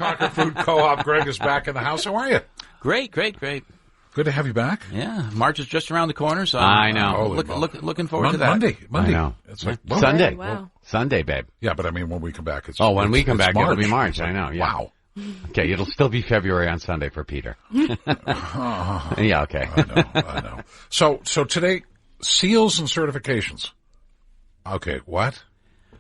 Concord Food Co-op. Greg is back in the house. How are you? Great. Good to have you back. Yeah, March is just around the corner, so I know. Looking forward to that. Monday. I know. It's like Sunday. Wow. Sunday, babe. Yeah, but I mean, when we come back, it's when we come back, March. it'll be March. I know. Yeah. Wow. Okay, it'll still be February on Sunday for Peter. Yeah, okay. I know. So today, seals and certifications. Okay, what?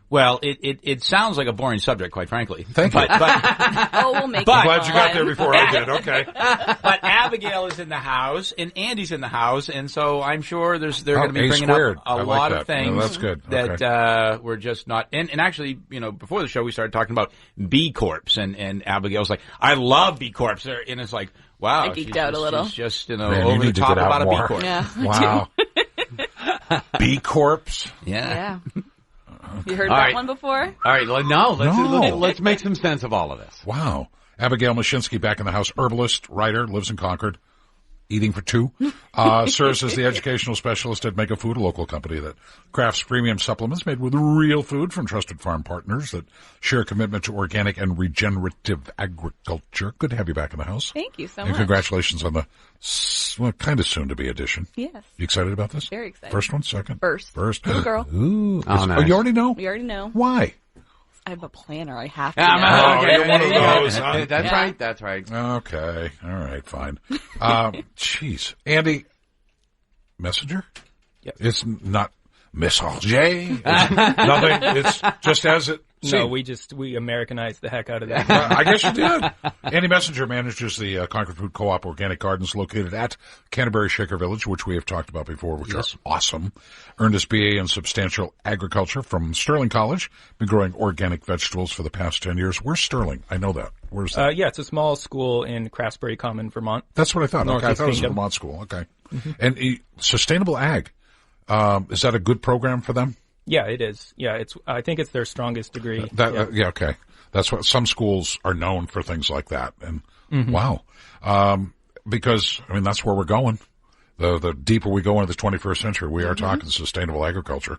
Well, it sounds like a boring subject, quite francely. Thank you. We'll make it I'm glad you got fun. there before I did. Okay. But Abigail is in the house, and Andy's in the house, and so I'm sure they're going to be bringing squared. up a I lot like of that. things That's good. that we're just not. And actually, before the show, we started talking about B Corps, and Abigail's like, I love B Corps, and it's like, wow, I geeked out a little. She's just Man, over you the need to top get out about more. a B Corp. Yeah. Wow. B Corps. Yeah. You heard All that right. one before? All right, let's make some sense of all of this. Wow. Abigail McShinsky back in the house. Herbalist, writer, lives in Concord. Eating for two. Serves as the educational specialist at MegaFood, a local company that crafts premium supplements made with real food from trusted farm partners that share a commitment to organic and regenerative agriculture. Good to have you back in the house. Thank you so And much. congratulations on the kind of soon-to-be edition. Yes. You excited about this? Very excited. First one, second? First. Little girl. Ooh. Oh, nice. Oh, you already know? We already know. Why? I have a planner. I have to Yeah, know. Oh, you're one of those, huh? That's Yeah. right. That's right. Okay. All right. Fine. Jeez. Andy, messenger? Yep. It's not messager. It's nothing. It's just as it seems. We Americanized the heck out of that. I guess you did. Andy Messenger manages the Concord Food Co-op organic gardens located at Canterbury Shaker Village, which we have talked about before, which are awesome. Earned his BA in substantial agriculture from Sterling College. Been growing organic vegetables for the past 10 years. Where's Sterling? I know that. Where's that? Yeah, it's a small school in Craftsbury Common, Vermont. That's what I thought. Okay, I Northeast thought it was a Kingdom. Vermont school. Okay. And sustainable ag. Is that a good program for them? Yeah, it is. Yeah, I think it's their strongest degree. Yeah, okay. That's what some schools are known for, things like that. And wow. Because, I mean, that's where we're going. The deeper we go into the 21st century, we are talking sustainable agriculture.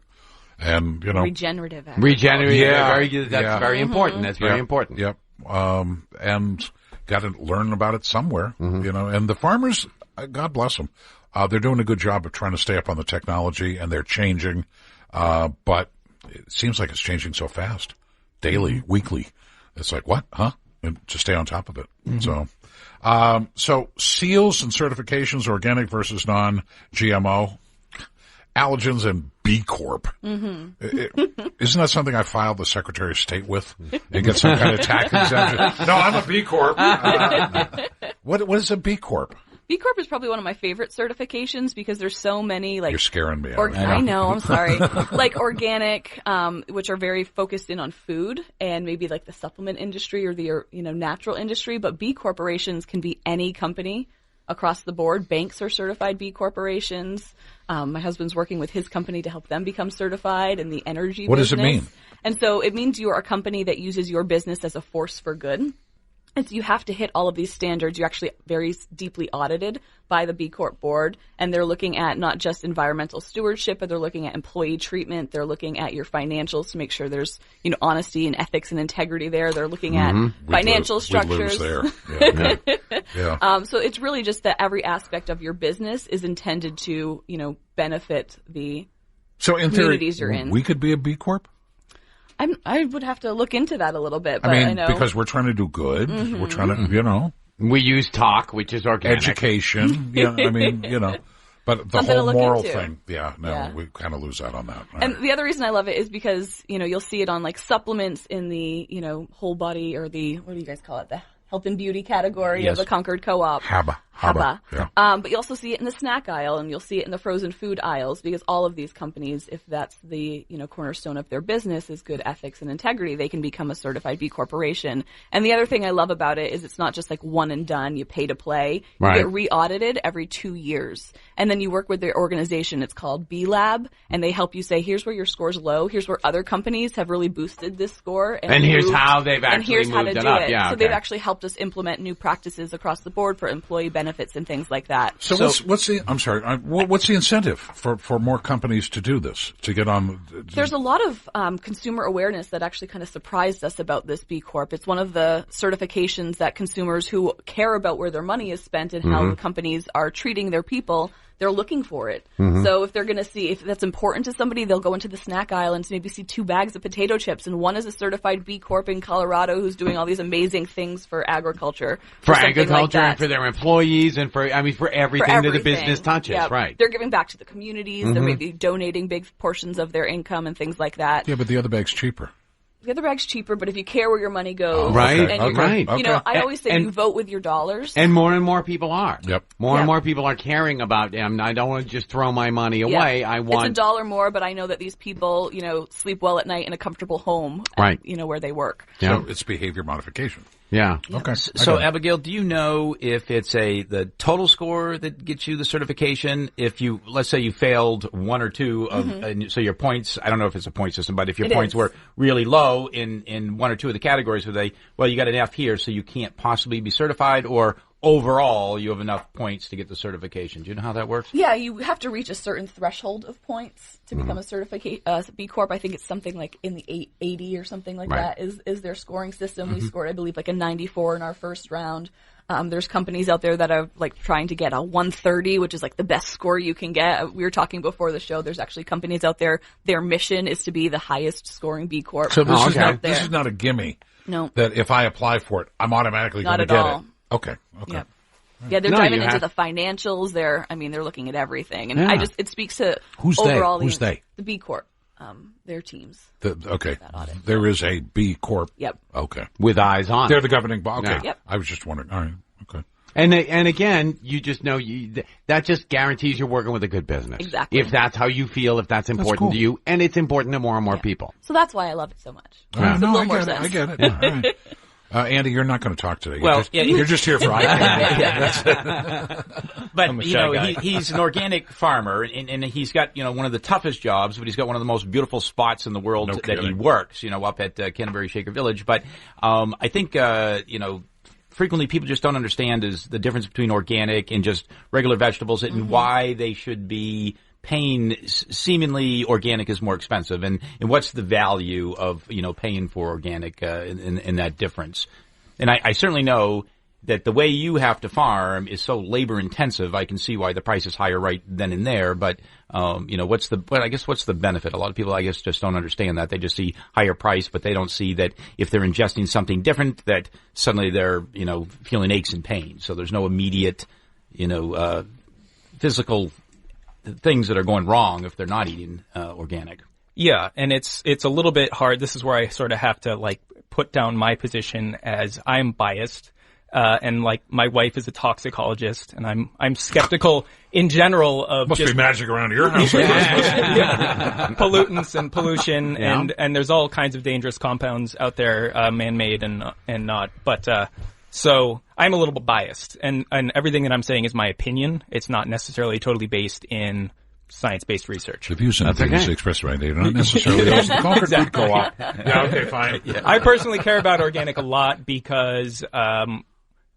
And, Regenerative. Regenerative. Yeah. That's very important. That's very important. Yep. And got to learn about it somewhere, and the farmers, God bless them. They're doing a good job of trying to stay up on the technology, and they're changing. But it seems like it's changing so fast. Daily, weekly. It's like, what? Huh? And to stay on top of it. So seals and certifications, organic versus non-GMO, allergens and B Corp. Isn't that something I filed the Secretary of State with and get some kind of tax exemption? No, I'm a B Corp. What is a B Corp? B Corp is probably one of my favorite certifications because there's so many You're scaring me. I know. I'm sorry. Like organic, which are very focused in on food and maybe like the supplement industry or the natural industry. But B corporations can be any company across the board. Banks are certified B corporations. My husband's working with his company to help them become certified in the energy What business. does it mean? And so it means you are a company that uses your business as a force for good. And so you have to hit all of these standards. You're actually very deeply audited by the B Corp board, and they're looking at not just environmental stewardship, but they're looking at employee treatment. They're looking at your financials to make sure there's, honesty and ethics and integrity there. They're looking at financial structures. We lose there. Yeah. So it's really just that every aspect of your business is intended to, benefit the So in communities theory, you're in. we could be a B Corp? I would have to look into that a little bit, but I I mean, know. because we're trying to do good. We're trying to, We use talk, which is organic. education. But the Something to whole look moral into. thing, Yeah. we kind of lose out on that. All And right. the other reason I love it is because, you'll see it on like supplements in the, whole body or the, what do you guys call it? The health and beauty category of the Concord Co-op. Haba. Yeah. But you also see it in the snack aisle and you'll see it in the frozen food aisles because all of these companies, if that's the, cornerstone of their business is good ethics and integrity, they can become a certified B corporation. And the other thing I love about it is it's not just like one and done. You pay to play. Right. You get re-audited every 2 years. And then you work with their organization. It's called B Lab and they help you say, here's where your score's low. Here's where other companies have really boosted this score. And here's how they've and actually here's how moved to it do up. it. Yeah, so okay. they've actually helped us implement new practices across the board for employee benefits benefits and things like that. So what's the incentive for more companies to do this, to get on? There's a lot of consumer awareness that actually kind of surprised us about this B Corp. It's one of the certifications that consumers who care about where their money is spent and how the companies are treating their people, they're looking for it. So if they're going to see, if that's important to somebody, they'll go into the snack aisle and maybe see 2 bags of potato chips, and one is a certified B Corp in Colorado who's doing all these amazing things for agriculture. For agriculture and for their employees and for everything that the business touches, right. They're giving back to the communities. They're maybe donating big portions of their income and things like that. Yeah, but the other bag's cheaper. The other bag's cheaper, but if you care where your money goes, Right, and you know, I always say you vote with your dollars. And more people are. Yep. More and more people are caring about them. I don't want to just throw my money away. I want it's $1 more, but I know that these people, you know, sleep well at night in a comfortable home, right? You know, where they work. So it's behavior modification. Yeah. Okay. So, Abigail, do you know if it's the total score that gets you the certification? If let's say you failed 1 or 2 of, so your points, I don't know if it's a point system, but if your points were really low in 1 or 2 of the categories, you got an F here, so you can't possibly be certified, or overall you have enough points to get the certification. Do you know how that works? Yeah, you have to reach a certain threshold of points to become a B Corp. I think it's something like in the 80 or something like that is their scoring system. We scored, I believe, like a 94 in our first round. There's companies out there that are like trying to get a 130, which is like the best score you can get. We were talking before the show. There's actually companies out there. Their mission is to be the highest scoring B Corp. So this is not a gimme. No. That if I apply for it, I'm automatically going to get it. Okay. Yep. Yeah, they're diving into the financials. They're looking at everything, and it speaks to overall the B Corp, their teams. There is a B Corp. Yep. Okay. With eyes on. They're the governing body. Okay. Yeah. Yep. I was just wondering. All right. Okay. And again, you just know that just guarantees you're working with a good business. Exactly. If that's how you feel, if that's important to you, and it's important to more and more people. So that's why I love it so much. I get it. All right. Andy, you're not going to talk today. You're just here for But, you know, he's an organic farmer, and he's got, you know, one of the toughest jobs, but he's got one of the most beautiful spots in the world that he works, you know, up at Canterbury Shaker Village. But I think, you know, frequently people just don't understand is the difference between organic and just regular vegetables and why they should be paying seemingly organic is more expensive, and what's the value of, you know, paying for organic in that difference. And I certainly know that the way you have to farm is so labor intensive. I can see why the price is higher right then and there, but you know, what's the benefit? A lot of people, I guess, just don't understand that. They just see higher price, but they don't see that if they're ingesting something different, that suddenly they're, you know, feeling aches and pains. So there's no immediate, you know, physical things that are going wrong if they're not eating organic. Yeah, and it's a little bit hard. This is where I sort of have to like put down my position as I'm biased, and like my wife is a toxicologist, and I'm skeptical in general of must be magic around your house. Pollutants and pollution, and there's all kinds of dangerous compounds out there, man-made and not, but. So I'm a little bit biased, and everything that I'm saying is my opinion. It's not necessarily totally based in science-based research. The views and opinions expressed right there, not necessarily those of the Concord Food Co-op. Yeah, okay, fine. I personally care about organic a lot because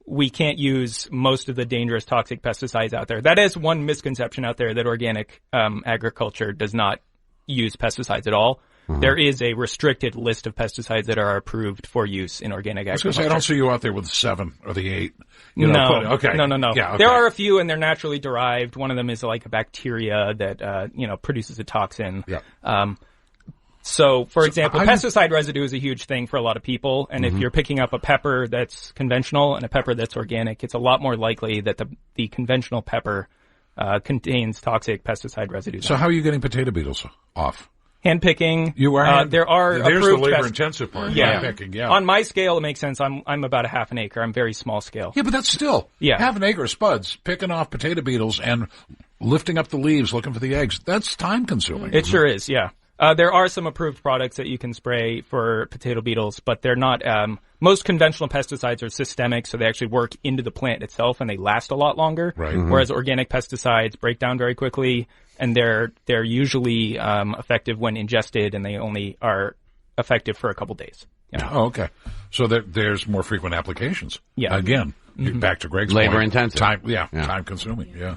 we can't use most of the dangerous toxic pesticides out there. That is one misconception out there, that organic agriculture does not use pesticides at all. There is a restricted list of pesticides that are approved for use in organic agriculture. I don't see you out there with the 7 or the 8. No. Okay. No. Yeah, okay. There are a few, and they're naturally derived. One of them is like a bacteria that, you know, produces a toxin. Yeah. So, for example, pesticide residue is a huge thing for a lot of people. And if you're picking up a pepper that's conventional and a pepper that's organic, it's a lot more likely that the conventional pepper contains toxic pesticide residues. So how are you getting potato beetles off? Hand picking. You are. There are. There's approved the labor-intensive part. Yeah. Hand picking. Yeah. On my scale, it makes sense. I'm about a half an acre. I'm very small scale. Yeah, but that's still half an acre of spuds picking off potato beetles and lifting up the leaves, looking for the eggs. That's time consuming. It sure is. Yeah. There are some approved products that you can spray for potato beetles, but they're not. Most conventional pesticides are systemic, so they actually work into the plant itself and they last a lot longer. Right. Whereas organic pesticides break down very quickly, and they're usually effective when ingested, and they only are effective for a couple days. Yeah. Oh, okay. So there's more frequent applications. Yeah. Again, Back to Greg's labor point. intensive. Time consuming. Yeah.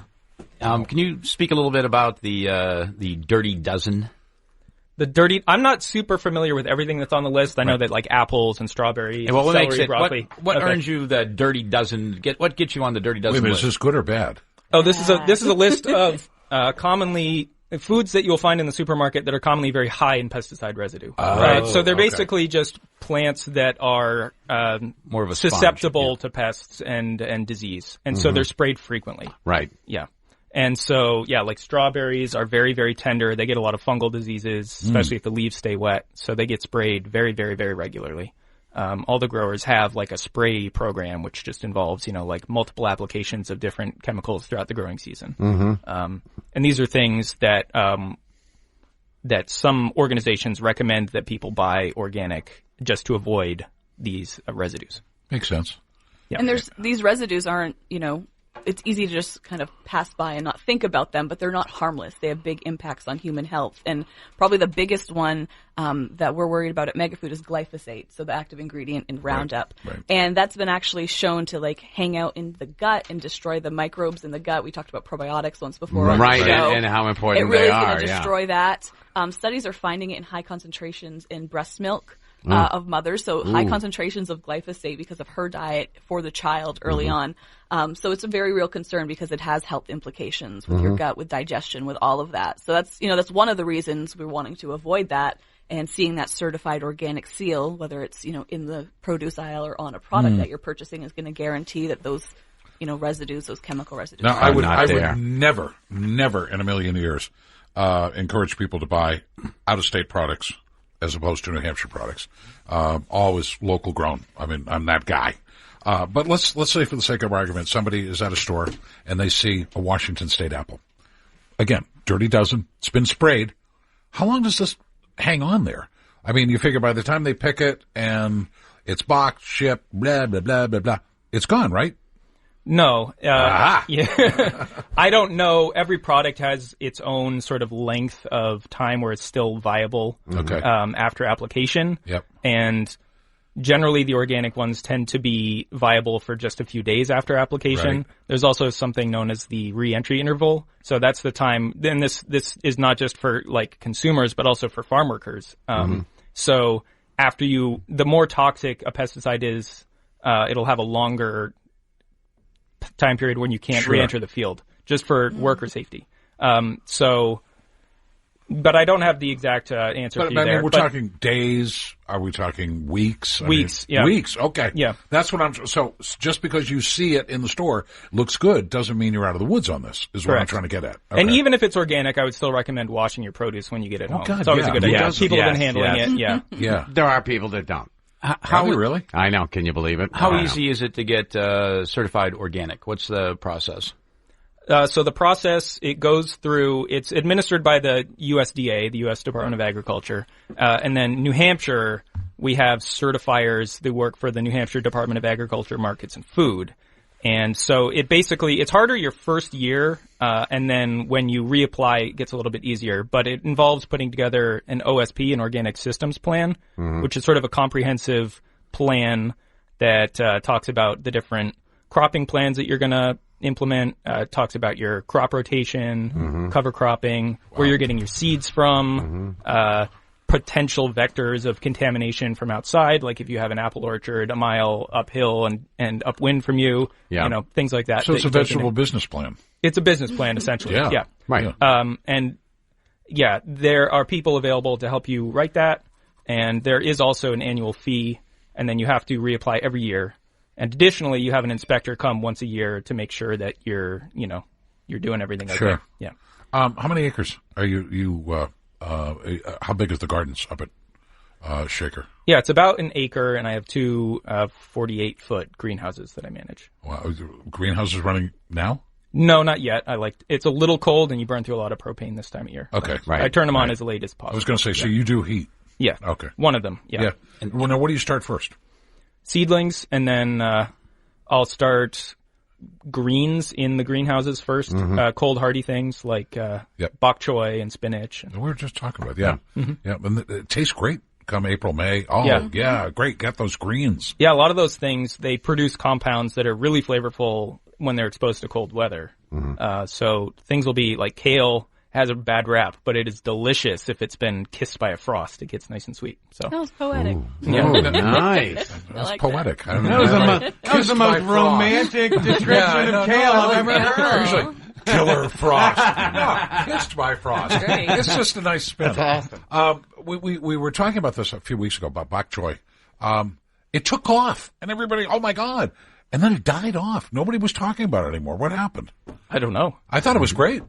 Can you speak a little bit about the Dirty Dozen? I'm not super familiar with everything that's on the list. I know that like apples and strawberries, and what celery, broccoli. What earns you the Dirty Dozen? What gets you on the Dirty Dozen Wait a minute, list? is this good or bad? Oh, this is a list of commonly foods that you'll find in the supermarket that are commonly very high in pesticide residue. Right? So they're basically just plants that are more of a susceptible to pests and disease, and so they're sprayed frequently. Right. Yeah. And so, like strawberries are very, very tender. They get a lot of fungal diseases, especially if the leaves stay wet. So they get sprayed very, very, very regularly. All the growers have like a spray program, which just involves, like multiple applications of different chemicals throughout the growing season. And these are things that some organizations recommend that people buy organic just to avoid these residues. Makes sense. Yeah. And these residues aren't, it's easy to just kind of pass by and not think about them, but they're not harmless. They have big impacts on human health. And probably the biggest one that we're worried about at MegaFood is glyphosate, so the active ingredient in Roundup. Right. And that's been actually shown to like hang out in the gut and destroy the microbes in the gut. We talked about probiotics once before. Right, and how important it really they is are. going to destroy that. Studies are finding it in high concentrations in breast milk. Of mothers, so high concentrations of glyphosate because of her diet for the child early on. So it's a very real concern because it has health implications with your gut, with digestion, with all of that. So that's one of the reasons we're wanting to avoid that, and seeing that certified organic seal, whether it's, in the produce aisle or on a product that you're purchasing, is going to guarantee that those, residues, those chemical residues. Now, I would never in a million years encourage people to buy out-of-state products as opposed to New Hampshire products. Always local grown. I mean, I'm that guy. But let's say for the sake of argument, somebody is at a store and they see a Washington State apple. Again, Dirty Dozen. It's been sprayed. How long does this hang on there? I mean, you figure by the time they pick it and it's boxed, shipped, blah, blah, blah, blah, blah, it's gone, right? No. Yeah. I don't know. Every product has its own sort of length of time where it's still viable after application. Yep. And generally the organic ones tend to be viable for just a few days after application. Right. There's also something known as the re-entry interval. So that's the time. Then this is not just for like consumers, but also for farm workers. So after the more toxic a pesticide is, it'll have a longer time period when you can't re-enter the field, just for worker safety. But I don't have the exact answer for you there. We're talking days. Are we talking weeks? Weeks. Weeks. Okay. Yeah. That's what so just because you see it in the store, looks good, doesn't mean you're out of the woods on this, is what I'm trying to get at. Okay. And even if it's organic, I would still recommend washing your produce when you get it home. God, it's always a good idea. People have been handling it. Yeah. Yeah. There are people that don't. How really? I know. Can you believe it? How easy is it to get certified organic? What's the process? So the process, it goes through, it's administered by the USDA, the U.S. Department of Agriculture. And then New Hampshire, we have certifiers that work for the New Hampshire Department of Agriculture, Markets, and Food. And so it's harder your first year, and then when you reapply, it gets a little bit easier. But it involves putting together an OSP, an Organic Systems Plan, which is sort of a comprehensive plan that talks about the different cropping plans that you're going to implement, talks about your crop rotation, cover cropping, where you're getting your seeds from, potential vectors of contamination from outside, like if you have an apple orchard a mile uphill and upwind from you, things like that. So it's a vegetable business plan. It's a business plan, essentially. Yeah. Right. There are people available to help you write that, and there is also an annual fee, and then you have to reapply every year. And additionally, you have an inspector come once a year to make sure that you're doing everything okay. Yeah. How many acres are you how big is the gardens up at Shaker? Yeah, it's about an acre, and I have two 48-foot greenhouses that I manage. Wow. Greenhouses running now? No, not yet. It's a little cold, and you burn through a lot of propane this time of year. Okay. Right. I turn them on as late as possible. I was going to say, so you do heat? Yeah. Okay. One of them, yeah. And now what do you start first? Seedlings, and then I'll start greens in the greenhouses first, cold hardy things like bok choy and spinach. We were just talking about and it tastes great. come April, May. Oh, yeah, great. Get those greens. Yeah, a lot of those things, they produce compounds that are really flavorful when they're exposed to cold weather. So things will be like kale has a bad rap, but it is delicious if it's been kissed by a frost. It gets nice and sweet. So that was poetic. Yeah. Oh, nice. That's like poetic. That was the most romantic description of kale I've ever heard. Usually, killer frost. No, kissed by frost. Great. It's just a nice spin. That's awesome. We were talking about this a few weeks ago about bok choy. It took off, and everybody, oh my God. And then it died off. Nobody was talking about it anymore. What happened? I don't know. I thought it was great.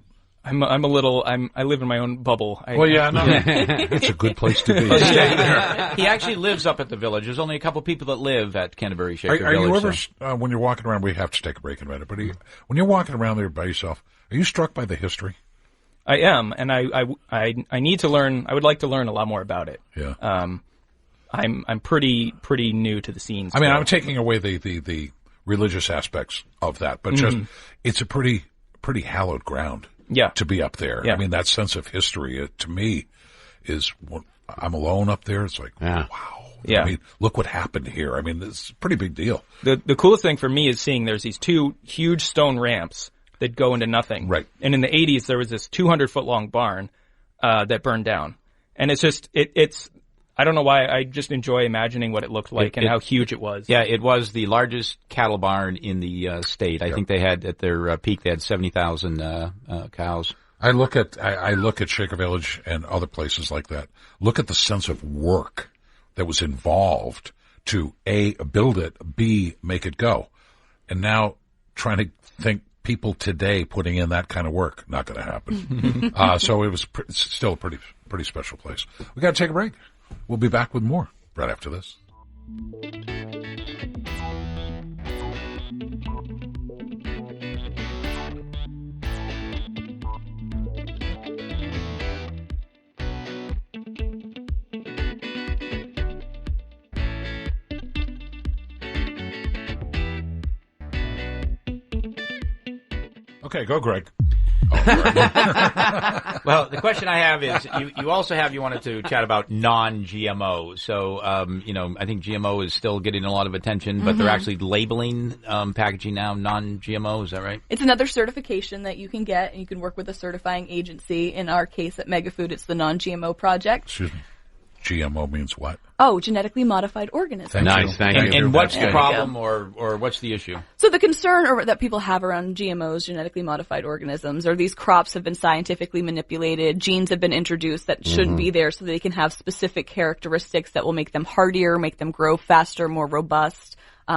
I live in my own bubble. It's a good place to be. Stay there. He actually lives up at the village. There's only a couple people that live at Canterbury Shaker Are you Village. ever, when you're walking around, we have to take a break in a minute, but when you're walking around there by yourself, are you struck by the history? I am, and I need to learn. I would like to learn a lot more about it. Yeah. I'm pretty new to the scene. I mean, I'm taking away the religious aspects of that, but just it's a pretty hallowed ground. Yeah. To be up there. Yeah. I mean, that sense of history, to me, is I'm alone up there. It's like, wow. Yeah. I mean, look what happened here. I mean, it's a pretty big deal. The coolest thing for me is seeing there's these two huge stone ramps that go into nothing. Right. And in the 80s, there was this 200-foot long barn that burned down. And it's just, it's I don't know why. I just enjoy imagining what it looked like and how huge it was. Yeah, it was the largest cattle barn in the state. I think they had, at their peak, they had 70,000 cows. I look at Shaker Village and other places like that. Look at the sense of work that was involved to A, build it, B, make it go. And now trying to think people today putting in that kind of work, not going to happen. So it was still a pretty special place. We got to take a break. We'll be back with more right after this. Okay, go, Greg. Well, the question I have is, you wanted to chat about non-GMO. So, I think GMO is still getting a lot of attention, but they're actually labeling packaging now non-GMO. Is that right? It's another certification that you can get, and you can work with a certifying agency. In our case at MegaFood, it's the Non-GMO Project. Excuse me. GMO means what? Oh, genetically modified organisms. Nice, thank you. And what's the problem or what's the issue? So the concern that people have around GMOs, genetically modified organisms, are these crops have been scientifically manipulated, genes have been introduced that shouldn't be there so they can have specific characteristics that will make them hardier, make them grow faster, more robust,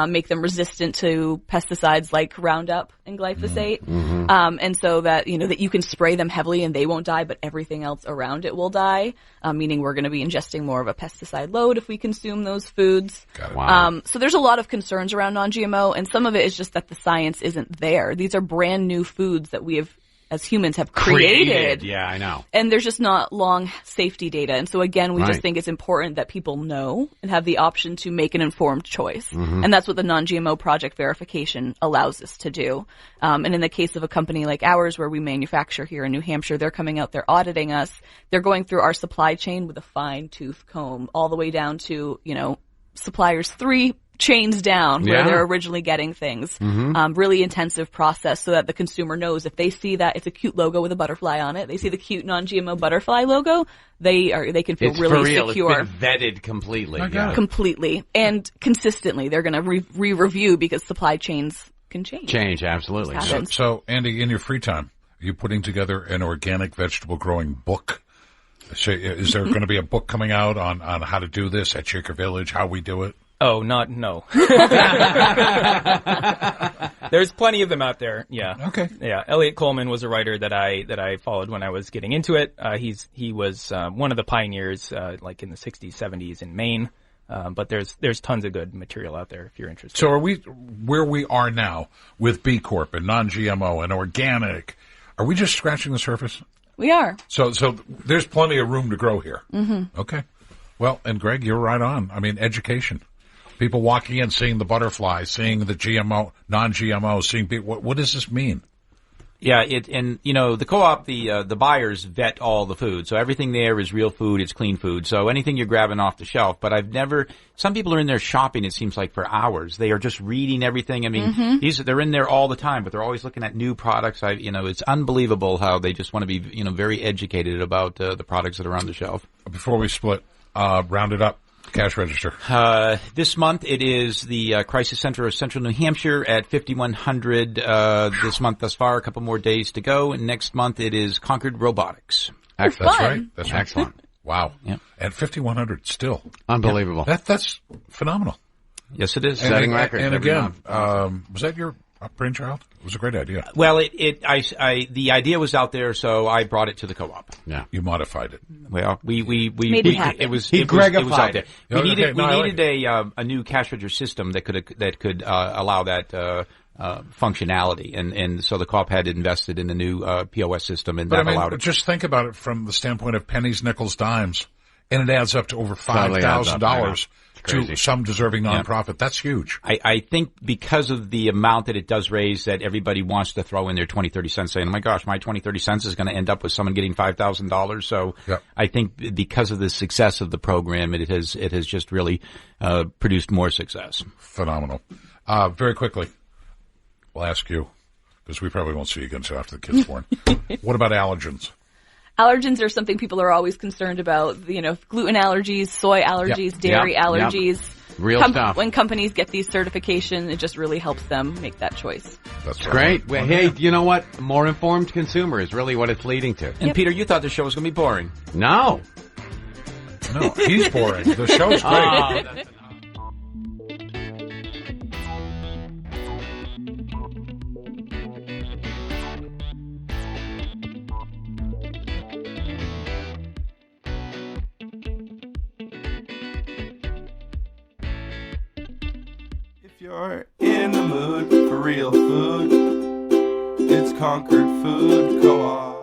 make them resistant to pesticides like Roundup and Glyphosate. And so that, that you can spray them heavily and they won't die, but everything else around it will die, meaning we're going to be ingesting more of a pesticide load if we consume those foods. Wow. So there's a lot of concerns around non-GMO, and some of it is just that the science isn't there. These are brand new foods that we have, as humans, have created. Yeah, I know. And there's just not long safety data. And so again, we just think it's important that people know and have the option to make an informed choice. And that's what the Non-GMO Project verification allows us to do. And in the case of a company like ours, where we manufacture here in New Hampshire, they're coming out, they're auditing us. They're going through our supply chain with a fine-tooth comb all the way down to, suppliers 3 chains down where they're originally getting things. Really intensive process so that the consumer knows if they see that it's a cute logo with a butterfly on it, they see the cute non-GMO butterfly logo, they can feel It's really for real. secure. It's been vetted completely. Completely. And consistently. They're going to re-review because supply chains can change. Change, absolutely. So, Andy, in your free time, are you putting together an organic vegetable growing book? So is there going to be a book coming out on how to do this at Shaker Village, how we do it? Oh, no. There's plenty of them out there. Yeah. Okay. Yeah. Elliot Coleman was a writer that I followed when I was getting into it. He was one of the pioneers, like in the 60s, 70s in Maine. But there's tons of good material out there if you're interested. So are we where we are now with B Corp and non-GMO and organic? Are we just scratching the surface? We are. So there's plenty of room to grow here. Okay. Well, and Greg, you're right on. I mean, education. People walking in, seeing the butterfly, seeing the GMO, non-GMO, seeing people. What does this mean? Yeah, and the co-op, the buyers vet all the food, so everything there is real food, it's clean food. So anything you're grabbing off the shelf. But some people are in there shopping. It seems like for hours. They are just reading everything. I mean, they're in there all the time, but they're always looking at new products. It's unbelievable how they just want to be very educated about the products that are on the shelf. Before we split, round it up. Cash register. This month it is the Crisis Center of Central New Hampshire at 5100 this month thus far. A couple more days to go. And next month it is Concord Robotics. That's right. That's right. Excellent. Wow. Yeah. And 5100 still. Unbelievable. That's phenomenal. Yes, it is. Setting records. And every again, month. was that your brainchild? It was a great idea. Well, the idea was out there, so I brought it to the co-op. Yeah. You modified it. Well, we Made it happen. it was Gregified out there. it. We needed like a new cash register system that could allow that functionality, and so the co-op had invested in a new POS system, and that allowed it. Just think about it from the standpoint of pennies, nickels, dimes, and it adds up to over Totally adds up, $5,000 crazy. to some deserving nonprofit. That's huge. I think because of the amount that it does raise, that everybody wants to throw in their 20, 30 cents, saying, oh my gosh, my 20, 30 cents is going to end up with someone getting $5,000. So I think because of the success of the program, it has just really produced more success. Phenomenal. Very quickly, we'll ask you, because we probably won't see you again until after the kid's born. What about allergens? Allergens are something people are always concerned about. Gluten allergies, soy allergies, dairy allergies. Real stuff. When companies get these certifications, it just really helps them make that choice. That's Great. Well, hey, you know what? More informed consumer is really what it's leading to. And Peter, you thought the show was going to be boring. No. No, he's boring. The show's great. If you're in the mood for real food, it's Concord Food Co-op.